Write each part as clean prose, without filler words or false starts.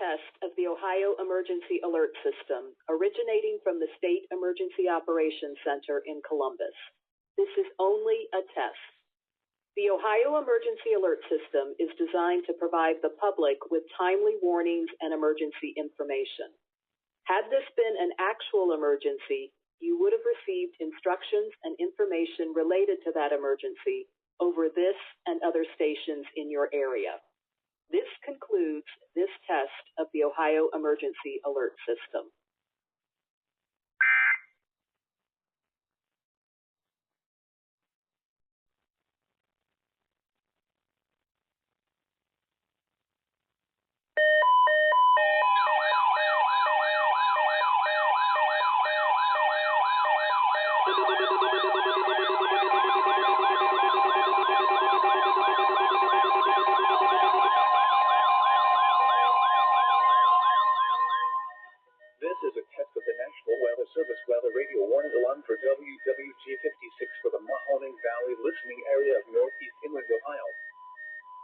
test of the Ohio Emergency Alert System, originating from the State Emergency Operations Center in Columbus. This is only a test. The Ohio Emergency Alert System is designed to provide the public with timely warnings and emergency information. Had this been an actual emergency, you would have received instructions and information related to that emergency over this and other stations in your area. This concludes this test of the Ohio Emergency Alert System. This is a test of the National Weather Service weather radio warning alarm for WWG 56 for the Mahoning Valley listening area of northeast inland Ohio.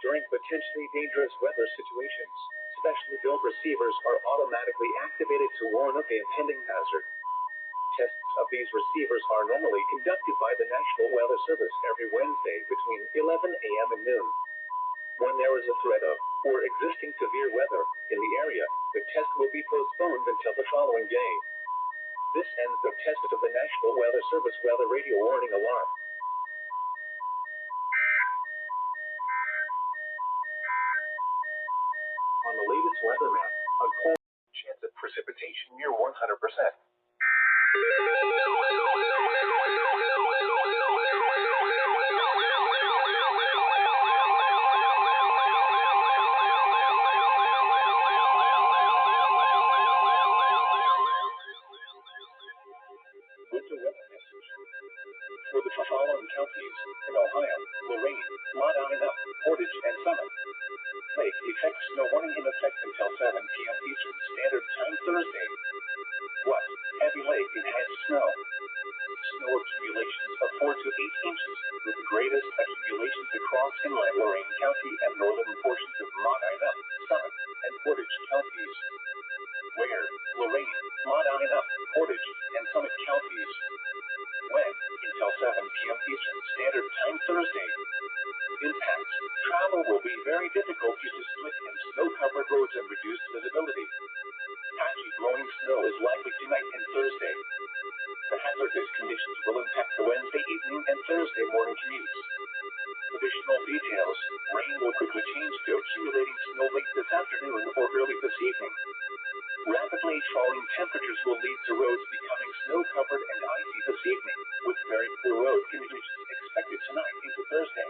During potentially dangerous weather situations, specially built receivers are automatically activated to warn of the impending hazard. Tests of these receivers are normally conducted by the National Weather Service every Wednesday between 11 a.m. and noon. When there is a threat of or existing severe weather in the area, the test will be postponed until the following day. This ends the test of the National Weather Service weather radio warning alarm. On the latest weather map, a cold chance of precipitation near 100%. Winter weather message. For the following counties in Ohio: Lorraine, Medina, Portage, and Summit. Lake effect snow warning in effect until 7 p.m. Eastern Standard Time Thursday. West, heavy lake and heavy snow. Snow accumulations of 4 to 8 inches, with the greatest accumulations across inland Lorraine County and northern portions of Medina, Summit, and Portage counties. Where? Lorraine, Medina, Portage, and Summit counties. When? Until 7 p.m. Eastern Standard Time Thursday. Impacts. Travel will be very difficult due to slick and snow-covered roads and reduced visibility. Patchy blowing snow is likely tonight and Thursday. The hazardous conditions will impact the Wednesday evening and Thursday morning commutes. Additional details. Rain will quickly change to accumulating snow late this afternoon or early this evening. Rapidly falling temperatures will lead to roads becoming snow-covered and icy this evening, with very poor road conditions expected tonight into Thursday.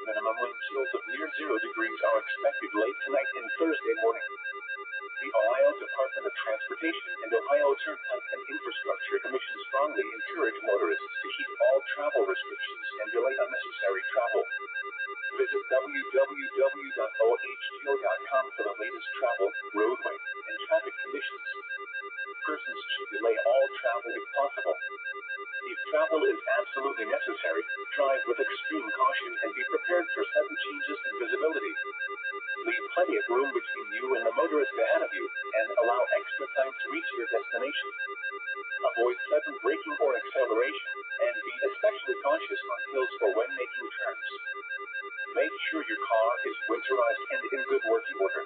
Minimum wind chills of near 0 degrees are expected late tonight and Thursday morning. The Ohio Department of Transportation and Ohio Turnpike and Infrastructure Commission strongly encourage motorists to heed all travel restrictions and delay unnecessary travel. Visit www.ohto.com for the latest travel, roadway, and traffic conditions. Persons should delay all travel if possible. If travel is absolutely necessary, drive with extreme caution and be prepared for sudden changes in visibility. Leave plenty of room between you and the motorist ahead of you, and allow extra time to reach your destination. Avoid sudden braking or acceleration, and be especially cautious on hills or when making turns. Make sure your car is winterized and in good working order.